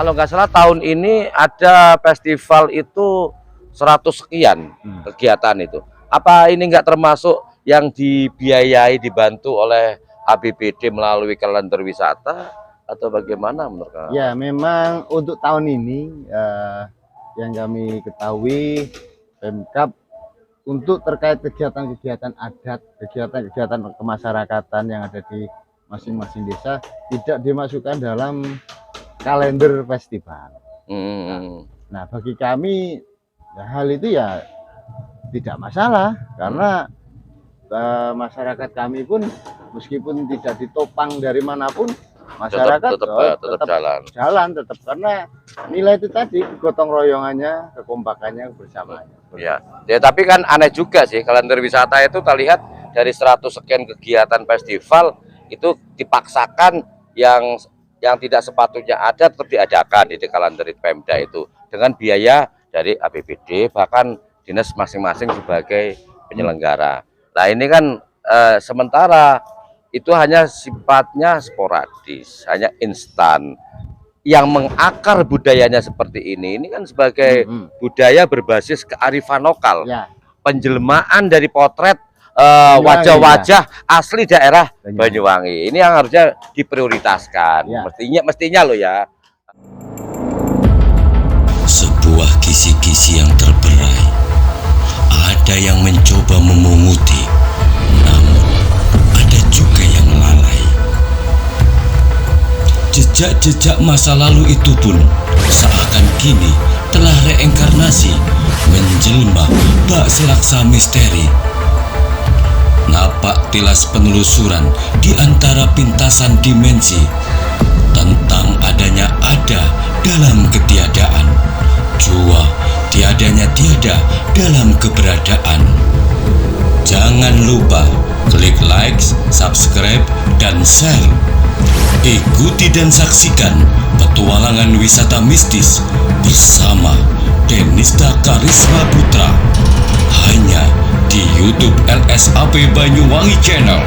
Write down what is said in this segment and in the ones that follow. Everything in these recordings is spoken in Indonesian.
kalau nggak salah tahun ini ada festival itu 100 sekian kegiatan itu. Apa ini nggak termasuk yang dibiayai, dibantu oleh APBD melalui kalender wisata atau bagaimana menurut Kak? Ya, memang untuk tahun ini yang kami ketahui Pemkab untuk terkait kegiatan-kegiatan adat, kegiatan-kegiatan kemasyarakatan yang ada di masing-masing desa tidak dimasukkan dalam kalender festival. Nah, bagi kami hal itu ya tidak masalah karena masyarakat kami pun meskipun tidak ditopang dari manapun masyarakat tetap jalan tetap karena nilai itu tadi gotong royongannya, kekompakannya, kebersamaannya. Ya, tapi kan aneh juga sih kalender wisata itu terlihat dari 100 sekian kegiatan festival itu dipaksakan yang tidak sepatutnya ada tetap diadakan di kalender Pemda itu dengan biaya dari APBD bahkan dinas masing-masing sebagai penyelenggara. Nah ini kan sementara itu hanya sifatnya sporadis, hanya instan. Yang mengakar budayanya seperti ini kan sebagai budaya berbasis kearifan lokal, penjelmaan dari potret wajah-wajah asli daerah Banyuwangi. Ini yang harusnya diprioritaskan, mestinya loh ya. Sebuah kisi-kisi yang terberai, ada yang mencoba memunguti, namun ada juga yang lalai. Jejak-jejak masa lalu itu pun seakan kini telah reinkarnasi menjelma bak selaksa misteri. Napak tilas penelusuran di antara pintasan dimensi tentang adanya ada dalam ketiadaan, jua tiadanya tiada dalam keberadaan. Jangan lupa klik like, subscribe, dan share. Ikuti dan saksikan petualangan wisata mistis bersama Denista Karisma Putra hanya di YouTube LSAP Banyuwangi Channel.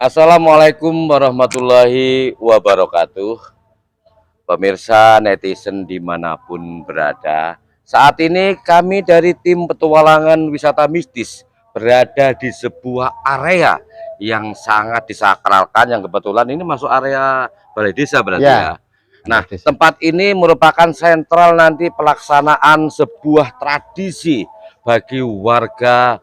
Assalamualaikum warahmatullahi wabarakatuh. Pemirsa netizen dimanapun berada, saat ini kami dari tim petualangan wisata mistis berada di sebuah area yang sangat disakralkan, yang kebetulan ini masuk area balai desa berarti ya. Nah, tempat ini merupakan sentral nanti pelaksanaan sebuah tradisi bagi warga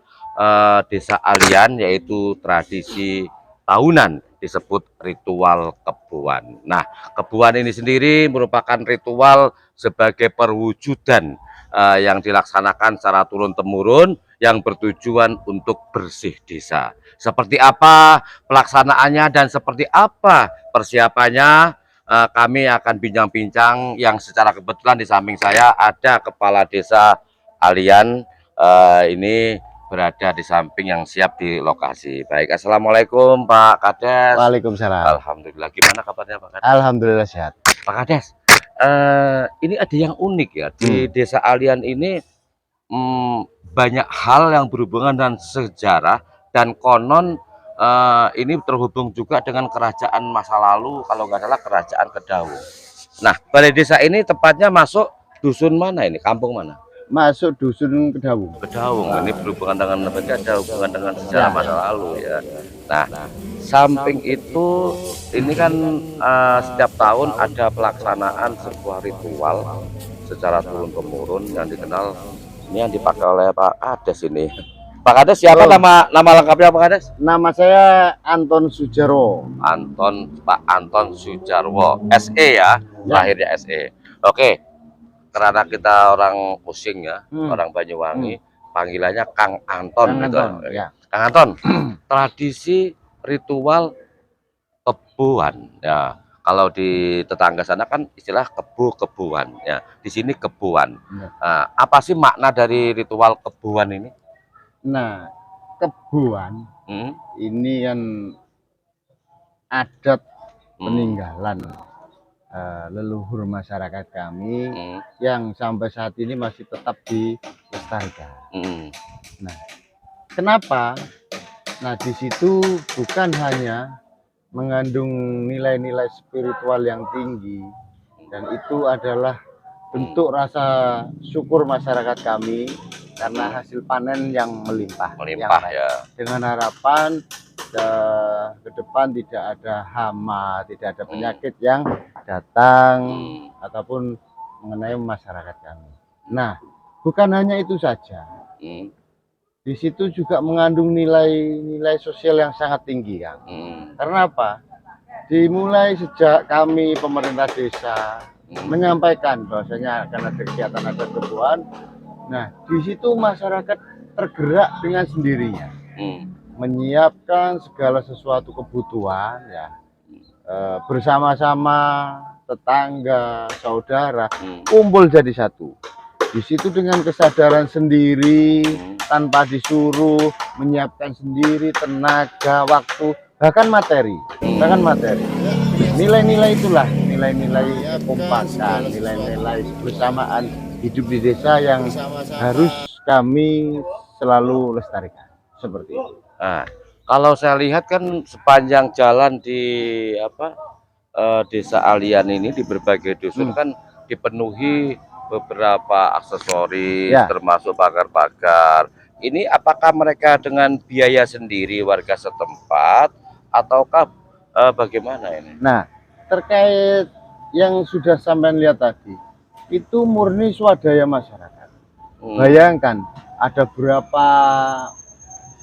desa Alian, yaitu tradisi tahunan disebut ritual kebuan. Nah, kebuan ini sendiri merupakan ritual sebagai perwujudan yang dilaksanakan secara turun-temurun yang bertujuan untuk bersih desa. Seperti apa pelaksanaannya dan seperti apa persiapannya, kami akan bincang-bincang yang secara kebetulan di samping saya ada Kepala Desa Alian ini berada di samping yang siap di lokasi. Baik, assalamualaikum Pak Kades. Waalaikumsalam. Alhamdulillah. Gimana kabarnya Pak Kades? Alhamdulillah sehat. Pak Kades, ini ada yang unik ya di Desa Alian ini. Banyak hal yang berhubungan dengan sejarah dan konon ini terhubung juga dengan kerajaan masa lalu, kalau nggak salah kerajaan Kedawung. Nah, balai desa ini tepatnya masuk dusun mana ini? Kampung mana? Masuk dusun Kedawung. Kedawung. Ini berhubungan dengan ada hubungan dengan sejarah masa lalu ya. Nah, samping itu ini kan setiap tahun ada pelaksanaan sebuah ritual secara turun-temurun yang dikenal, ini yang dipakai oleh Pak Kades ini. Pak Kades siapa nama lengkapnya Pak Kades? Nama saya Anton Sujarwo. Pak Anton Sujarwo, SE ya, lahirnya SE. Oke, karena kita orang pusing ya, orang Banyuwangi, panggilannya Kang Anton gitu. Kang Anton, tradisi ritual kebuan ya. Kalau di tetangga sana kan istilah kebuan ya. Di sini kebuan. Nah, apa sih makna dari ritual kebuan ini? Nah, kebuan ini kan adat peninggalan leluhur masyarakat kami Hmm. yang sampai saat ini masih tetap dilestarikan. Hmm. Nah, kenapa? Nah, di situ bukan hanya mengandung nilai-nilai spiritual yang tinggi, dan itu adalah bentuk rasa syukur masyarakat kami karena hasil panen yang melimpah. Melimpah Yang ya. dengan harapan ke depan tidak ada hama, tidak ada penyakit yang datang ataupun mengenai masyarakat kami. Nah, bukan hanya itu saja. Hmm. Di situ juga mengandung nilai-nilai sosial yang sangat tinggi, Kang. Karena apa? Dimulai sejak kami pemerintah desa menyampaikan bahwasanya akan ada kegiatan adat kebuan. Nah, di situ masyarakat tergerak dengan sendirinya, menyiapkan segala sesuatu kebutuhan ya, bersama-sama tetangga, saudara, kumpul jadi satu. Di situ dengan kesadaran sendiri, tanpa disuruh, menyiapkan sendiri tenaga, waktu, bahkan materi. Nilai-nilai itulah nilai-nilai kekompakan, nilai-nilai kebersamaan hidup di desa yang harus kami selalu lestarikan. Seperti itu. Nah, kalau saya lihat kan sepanjang jalan di Desa Alian ini di berbagai dusun kan dipenuhi beberapa aksesoris, termasuk pagar-pagar. Ini apakah mereka dengan biaya sendiri warga setempat ataukah bagaimana ini? Nah, terkait yang sudah sampean lihat tadi, itu murni swadaya masyarakat. Bayangkan ada berapa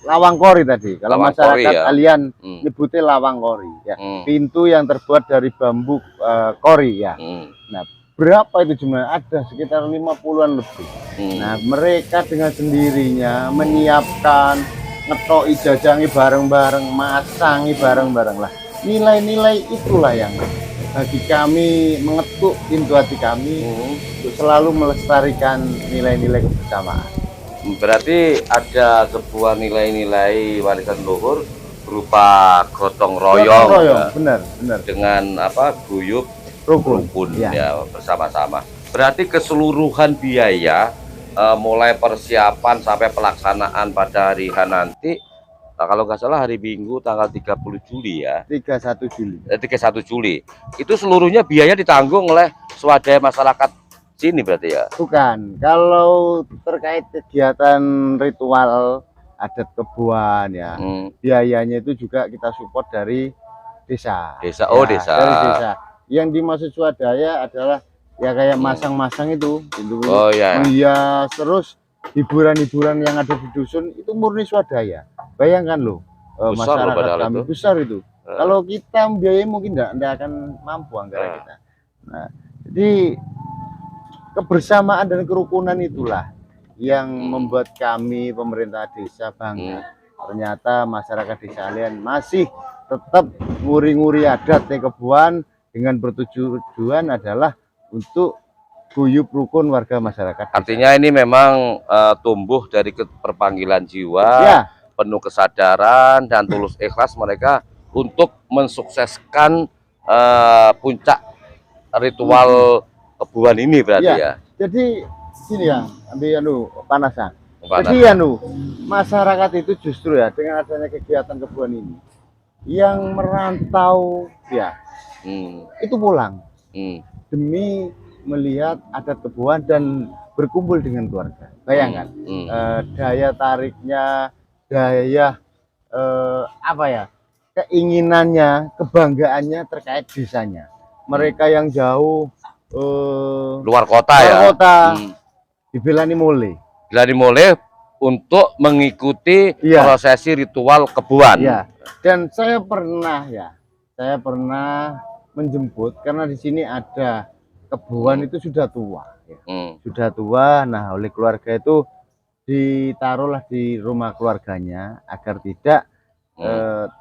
lawang kori tadi. Kalau Lawang masyarakat kori, ya. kalian nyebutnya lawang kori ya. Pintu yang terbuat dari bambu kori ya. Nah, berapa itu jumlahnya? Ada sekitar 50-an lebih. Nah, mereka dengan sendirinya menyiapkan, ngetoki jajangi bareng-bareng, masangi bareng-bareng lah. Nilai-nilai itulah yang bagi kami mengetuk pintu hati kami untuk selalu melestarikan nilai-nilai kebersamaan. Berarti ada sebuah nilai-nilai warisan luhur berupa gotong royong, ya. Benar. Dengan guyup rukun ya bersama-sama. Berarti keseluruhan biaya mulai persiapan sampai pelaksanaan pada hari H nanti, kalau nggak salah hari Minggu tanggal 30 Juli ya. 31 Juli. 31 Juli. Itu seluruhnya biaya ditanggung oleh swadaya masyarakat sini berarti ya? Bukan. Kalau terkait kegiatan ritual adat kebuan ya, biayanya itu juga kita support dari desa. Desa, ya, desa. Dari desa. Yang dimaksud swadaya adalah ya kayak masang-masang itu, menghias, terus hiburan-hiburan yang ada di dusun itu murni swadaya. Bayangkan loh, masyarakat kami besar itu. Kalau kita membiayai mungkin tidak akan mampu anggaran kita. Nah, jadi kebersamaan dan kerukunan itulah yang membuat kami pemerintah desa bangga. Ternyata masyarakat desa Alian masih tetap nguri-nguri adat kebuan dengan bertujuan adalah untuk guyup rukun warga masyarakat. Artinya ini memang tumbuh dari perpanggilan jiwa, penuh kesadaran dan tulus ikhlas mereka untuk mensukseskan puncak ritual kebuan ini berarti ya. Jadi sini ya, ambil panasan. Jadi masyarakat itu justru ya dengan adanya kegiatan kebuan ini yang merantau ya itu pulang demi melihat adat kebuan dan berkumpul dengan keluarga. Bayangkan daya tariknya, daya keinginannya, kebanggaannya terkait desanya. Mereka yang jauh luar kota dibelani mulai untuk mengikuti prosesi ritual kebuan. Dan saya pernah menjemput karena di sini ada kebuan itu sudah tua sudah tua. Nah, oleh keluarga itu ditaruhlah di rumah keluarganya agar tidak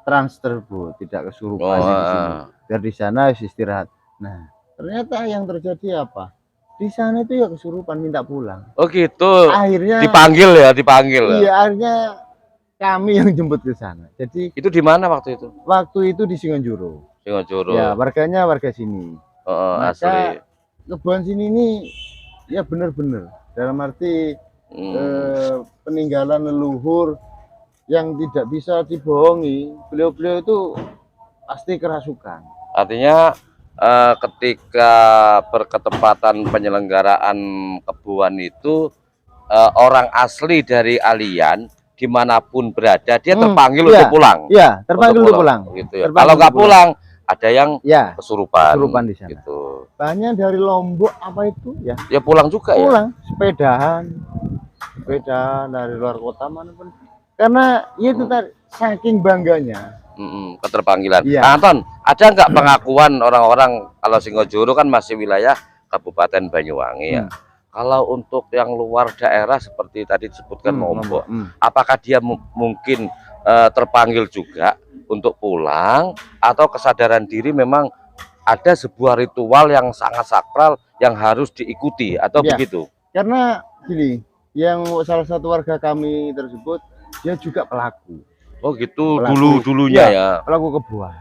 transfer, tidak kesurupan di sini, biar di sana istirahat. Nah, ternyata yang terjadi apa? Di sana itu ya kesurupan, minta pulang. Oh gitu. Akhirnya dipanggil. Iya, akhirnya kami yang jemput ke sana. Jadi itu di mana waktu itu? Waktu itu di Singonjuru. Singonjuru. Ya, warganya warga sini. Asli. Kebun sini ini ya benar-benar dalam arti peninggalan leluhur yang tidak bisa dibohongi. Beliau-beliau itu pasti kerasukan. Artinya ketika berketepatan penyelenggaraan kebuan itu orang asli dari Alian dimanapun berada dia terpanggil untuk pulang. Iya, terpanggil untuk pulang. Gitu ya. Kalau nggak pulang ada yang kesurupan di sana. Gitu. Banyak dari Lombok apa itu ya? Ya pulang juga pulang, sepedahan dari luar kota manapun. Karena itu tadi saking bangganya. Keterpanggilan. Anton, ada nggak pengakuan orang-orang kalau Singojuru kan masih wilayah Kabupaten Banyuwangi ya? Kalau untuk yang luar daerah seperti tadi disebutkan Lombok, apakah dia mungkin terpanggil juga untuk pulang atau kesadaran diri memang ada sebuah ritual yang sangat sakral yang harus diikuti atau begitu? Karena gini, yang salah satu warga kami tersebut dia juga pelaku. Oh gitu, dulunya ya. Pelaku kebuan.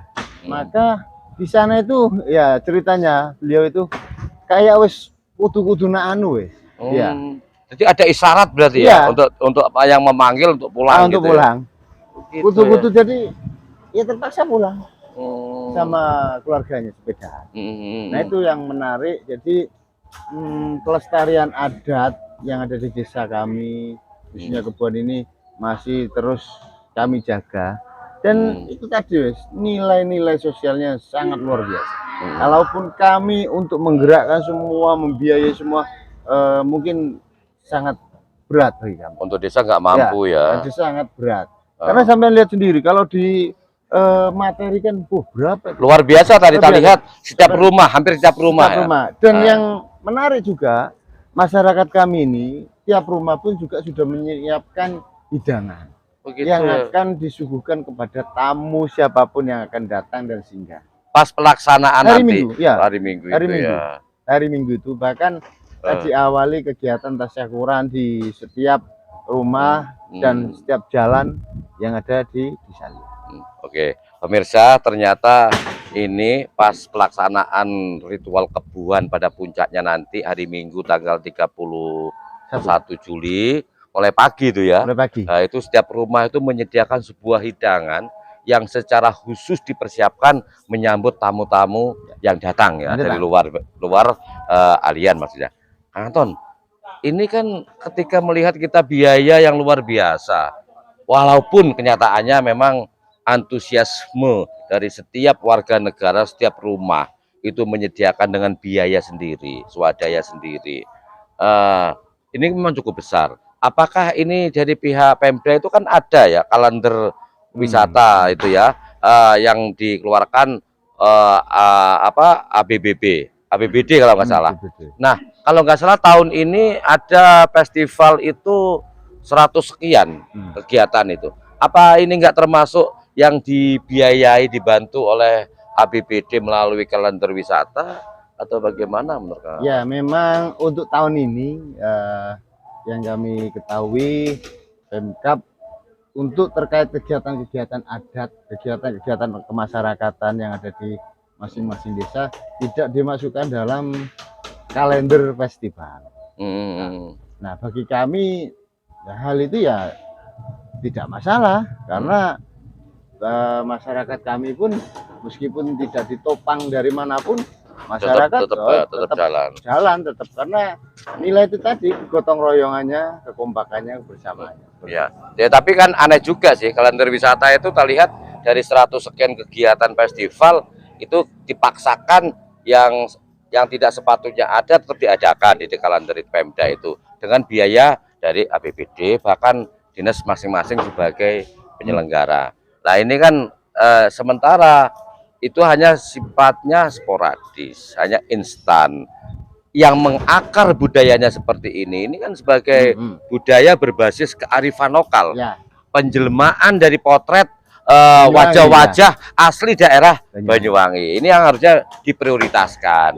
Maka di sana itu ya ceritanya beliau itu kayak wis kudu-kudu anu wis. Ya. Jadi ada isyarat berarti ya untuk apa yang memanggil untuk pulang untuk pulang. Kudu-kudu jadi ya terpaksa pulang sama keluarganya sepeda. Nah itu yang menarik. Jadi pelestarian adat yang ada di desa kami khususnya Kebon ini masih terus kami jaga dan itu tadi nilai-nilai sosialnya sangat luar biasa. Kalaupun kami untuk menggerakkan semua, membiayai semua mungkin sangat berat bagi kami. Untuk desa nggak mampu ya. Desa sangat berat. Karena sampai lihat sendiri kalau di materi kan berapa? Luar biasa tadi kita lihat setiap rumah, hampir setiap rumah. Dan yang menarik juga masyarakat kami ini tiap rumah pun juga sudah menyiapkan hidangan yang akan disuguhkan kepada tamu siapapun yang akan datang dan singgah. Pas pelaksanaan hari nanti. Minggu, ya. Hari Minggu itu bahkan diawali kegiatan tasyakuran di setiap rumah dan setiap jalan yang ada di Sali. Oke, pemirsa, ternyata ini pas pelaksanaan ritual kebuan pada puncaknya nanti hari Minggu tanggal 31 Juli oleh pagi itu ya. Nah, itu setiap rumah itu menyediakan sebuah hidangan yang secara khusus dipersiapkan menyambut tamu-tamu yang datang ya dari luar Alian maksudnya. Kang Anton, ini kan ketika melihat kita biaya yang luar biasa, walaupun kenyataannya memang antusiasme dari setiap warga negara, setiap rumah itu menyediakan dengan biaya sendiri, swadaya sendiri. Ini memang cukup besar. Apakah ini dari pihak Pemda itu kan ada ya kalender wisata itu ya yang dikeluarkan ABBD kalau nggak salah. Nah kalau nggak salah tahun ini ada festival itu 100 sekian kegiatan itu. Apa ini nggak termasuk yang dibiayai dibantu oleh ABBD melalui kalender wisata atau bagaimana menurut Kang? Ya memang untuk tahun ini yang kami ketahui Pemkab untuk terkait kegiatan-kegiatan adat, kegiatan-kegiatan kemasyarakatan yang ada di masing-masing desa tidak dimasukkan dalam kalender festival. Nah bagi kami hal itu ya tidak masalah karena masyarakat kami pun meskipun tidak ditopang dari manapun masyarakat tetap jalan karena nilai itu tadi gotong royongannya, kekompakannya, kebersamaannya. Ya, tapi kan aneh juga sih kalender wisata itu terlihat dari 100 sekian kegiatan festival itu dipaksakan yang tidak sepatutnya ada tetap diadakan di kalender Pemda itu dengan biaya dari APBD bahkan dinas masing-masing sebagai penyelenggara. Nah ini kan sementara itu hanya sifatnya sporadis, hanya instan. Yang mengakar budayanya seperti ini kan sebagai budaya berbasis kearifan lokal, penjelmaan dari potret wajah-wajah asli daerah Banyuwangi. Ini yang harusnya diprioritaskan.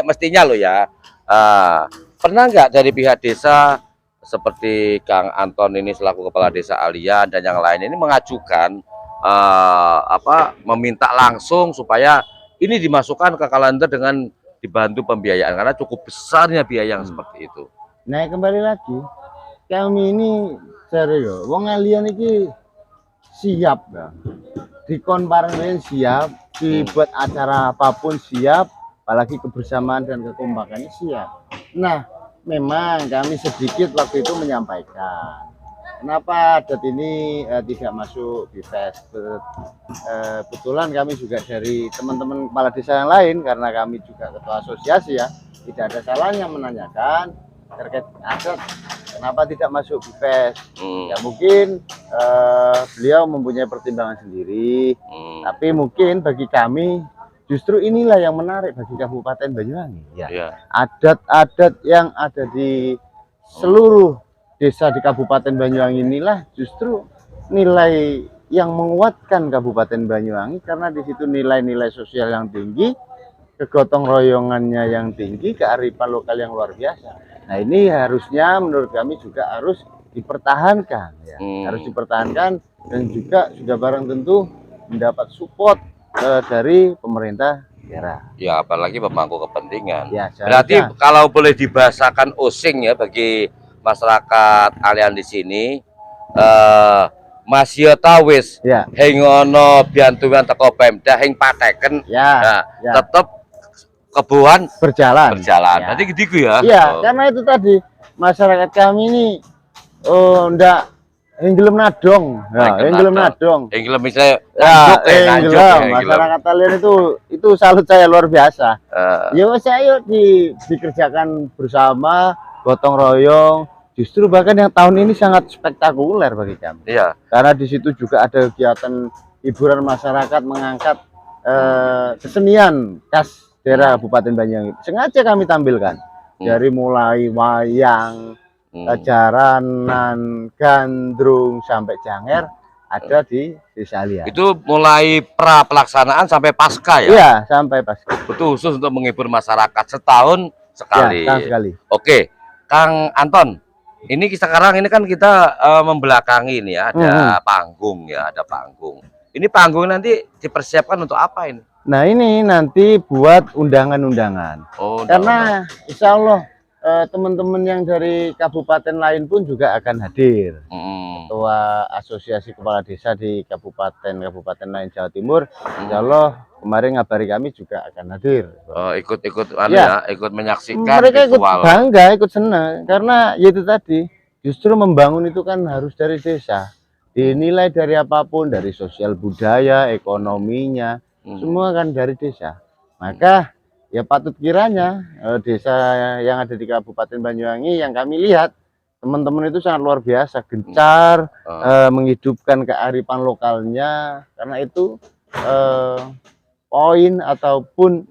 Mestinya loh ya. Pernah nggak dari pihak desa seperti Kang Anton ini selaku kepala desa Alian dan yang lain ini mengajukan meminta langsung supaya ini dimasukkan ke kalender dengan dibantu pembiayaan karena cukup besarnya biaya yang seperti itu. Nah, kembali lagi kami ini serius, wong ngalian iki siap ya. Dikon bareng siap, dibuat acara apapun siap, apalagi kebersamaan dan kekompakannya siap. Nah, memang kami sedikit waktu itu menyampaikan kenapa adat ini tidak masuk di Facebook. Kebetulan kami juga dari teman-teman kepala desa yang lain, karena kami juga ketua asosiasi ya, tidak ada salahnya menanyakan terkait adat kenapa tidak masuk BPES. Ya mungkin beliau mempunyai pertimbangan sendiri, tapi mungkin bagi kami justru inilah yang menarik bagi Kabupaten Banyuwangi ya. Adat-adat yang ada di seluruh desa di Kabupaten Banyuwangi inilah justru nilai yang menguatkan Kabupaten Banyuwangi, karena di situ nilai-nilai sosial yang tinggi, kegotong royongannya yang tinggi, kearifan lokal yang luar biasa. Nah, ini harusnya menurut kami juga harus dipertahankan ya. Harus dipertahankan, dan juga sudah barang tentu mendapat support dari pemerintah daerah. Ya, apalagi pemangku kepentingan. Ya, berarti kalau boleh dibahasakan osing ya bagi masyarakat kalian di sini, Mas yo tawis ya, hing ono bantuan teko Pemda hing pateken ya, nah, ya. Tetap kebuan berjalan. Ya. Nanti gitu ya. Iya, karena itu tadi masyarakat kami ini ndak gelem nadong. Ya, gelem nadong. Gelem misalnya masyarakat kalian itu salut saya luar biasa. Ya saya dikerjakan bersama, gotong royong. Justru bahkan yang tahun ini sangat spektakuler bagi kami. Iya. Karena di situ juga ada kegiatan hiburan masyarakat mengangkat kesenian khas daerah Kabupaten Banyuwangi. Sengaja kami tampilkan dari mulai wayang, jaranan, gandrung sampai janger ada di Desa Alian. Itu mulai pra pelaksanaan sampai pasca ya? Iya, sampai pasca. Itu khusus untuk menghibur masyarakat setahun sekali. Ya, setahun sekali. Oke, Kang Anton. Ini sekarang ini kan kita membelakangi ini ya, ada panggung ya, ada panggung. Ini panggung nanti dipersiapkan untuk apa ini? Nah, ini nanti buat undangan-undangan. Oh, karena insya Allah teman-teman yang dari kabupaten lain pun juga akan hadir. Ketua Asosiasi Kepala Desa di kabupaten lain Jawa Timur, insya Allah kemarin ngabari kami juga akan hadir. Ikut ikut menyaksikan. Mereka ikut bangga, ikut senang, karena itu tadi justru membangun itu kan harus dari desa. Dinilai dari apapun, dari sosial budaya, ekonominya, semua kan dari desa. Maka ya patut kiranya desa yang ada di Kabupaten Banyuwangi yang kami lihat teman-teman itu sangat luar biasa, gencar menghidupkan kearifan lokalnya, karena itu poin ataupun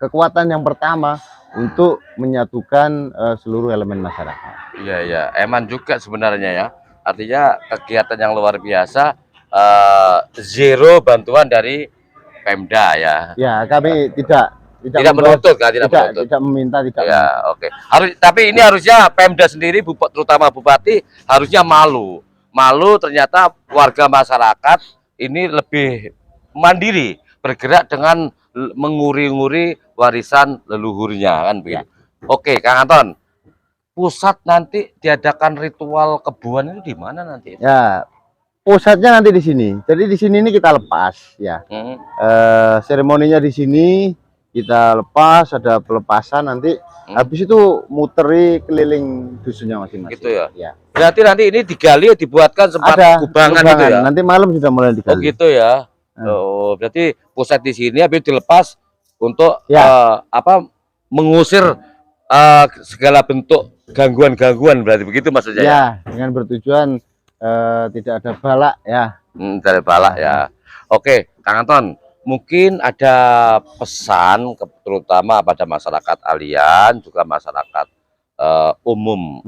kekuatan yang pertama untuk menyatukan seluruh elemen masyarakat. Iya ya, eman juga sebenarnya ya. Artinya kegiatan yang luar biasa, zero bantuan dari Pemda ya. Ya, kami tidak menuntut kan, tidak meminta, tidak. Ya, oke. Tapi ini harusnya Pemda sendiri, terutama Bupati, harusnya malu ternyata warga masyarakat ini lebih mandiri, bergerak dengan menguri-nguri warisan leluhurnya kan begitu. Ya. Oke, Kang Anton. Pusat nanti diadakan ritual kebuan itu di mana nanti? Ya, pusatnya nanti di sini. Jadi di sini ini kita lepas ya. Seremoninya di sini kita lepas, ada pelepasan nanti. Habis itu muteri keliling dusunnya masing-masing. Gitu ya. Ya. Berarti nanti ini digali, dibuatkan sempat kubangan gitu ya. Nanti malam sudah mulai digali. Oh gitu ya. Oh, berarti pusat di sini habis dilepas untuk mengusir segala bentuk gangguan-gangguan, berarti begitu maksudnya ya? Dengan bertujuan tidak ada balak ya. Tidak ada balak ya. Oke, Kang Anton, mungkin ada pesan terutama pada masyarakat Alian, juga masyarakat umum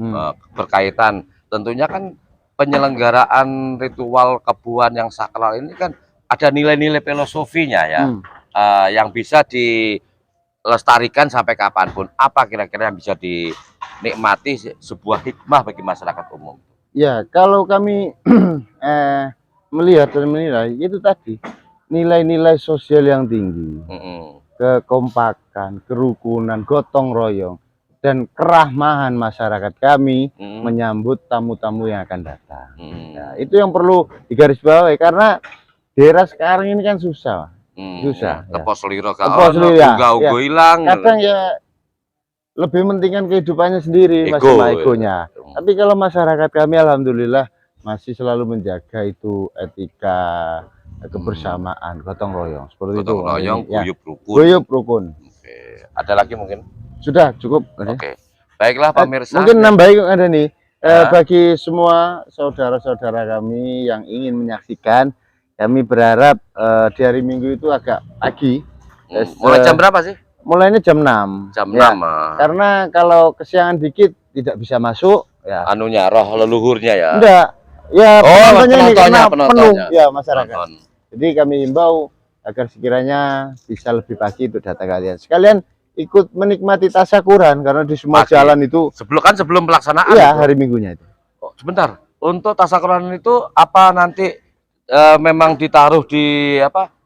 berkaitan tentunya kan penyelenggaraan ritual kebuan yang sakral ini kan ada nilai-nilai filosofinya ya, yang bisa dilestarikan sampai kapanpun. Apa kira-kira yang bisa dinikmati sebuah hikmah bagi masyarakat umum? Ya, kalau kami melihat dan menilai itu tadi nilai-nilai sosial yang tinggi. kekompakan, kerukunan, gotong royong, dan kerahmahan masyarakat kami menyambut tamu-tamu yang akan datang. Nah, itu yang perlu digarisbawahi karena daerah sekarang ini kan susah. Susah. Tepos liro hilang. Kadang ya lebih pentingkan kehidupannya sendiri, egonya. Tapi kalau masyarakat kami alhamdulillah masih selalu menjaga itu etika, kebersamaan, gotong royong seperti gotong itu. Royong, guyup rukun. Oke. Ada lagi mungkin? Sudah cukup. Oke. Baiklah pemirsa. Mungkin nambahin ada nih bagi semua saudara-saudara kami yang ingin menyaksikan, kami berharap di hari Minggu itu agak pagi. Mulai jam berapa sih? Mulainya jam 6. Jam 6. Karena kalau kesiangan dikit tidak bisa masuk ya. Anunya roh leluhurnya ya. Enggak. Ya penontonnya penuh ya masyarakat. Jadi kami himbau agar sekiranya bisa lebih pagi untuk datang kalian. Sekalian ikut menikmati tasyakuran karena di semua jalan itu sebelum pelaksanaan. Iya, hari Minggunya itu. Oh, sebentar. Untuk tasyakuran itu apa nanti memang ditaruh di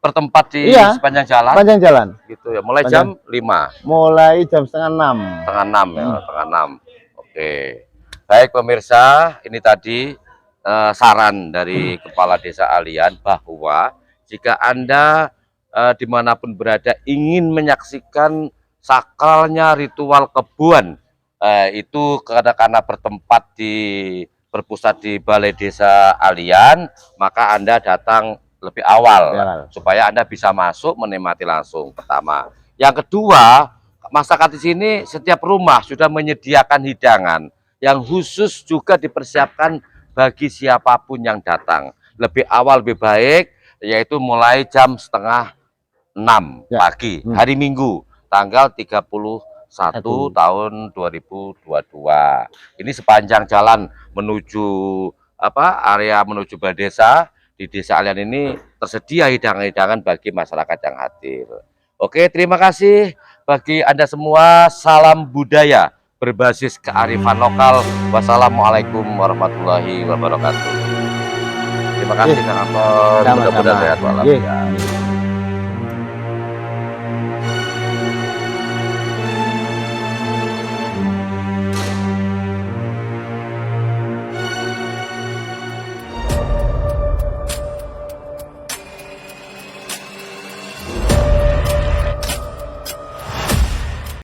bertempat di sepanjang jalan? Sepanjang jalan. Gitu ya. Mulai jam 5. Mulai jam setengah 6. Setengah 6 ya, setengah 6. Oke. Baik pemirsa, ini tadi saran dari Kepala Desa Alian bahwa jika Anda dimanapun berada ingin menyaksikan sakralnya ritual kebun, itu karena bertempat berpusat di Balai Desa Alian, maka Anda datang lebih awal supaya Anda bisa masuk menikmati langsung. Pertama, yang kedua, masyarakat di sini setiap rumah sudah menyediakan hidangan yang khusus juga dipersiapkan bagi siapapun yang datang. Lebih awal lebih baik, yaitu mulai jam setengah 6 pagi hari Minggu tanggal 31 tahun 2022. Ini sepanjang jalan menuju area menuju Balai Desa. Di Desa Alian ini tersedia hidangan-hidangan bagi masyarakat yang hadir. Oke, terima kasih bagi Anda semua. Salam budaya berbasis kearifan lokal. Wassalamualaikum warahmatullahi wabarakatuh. Terima kasih Kang Anton. Mudah-mudahan sehat walafiat.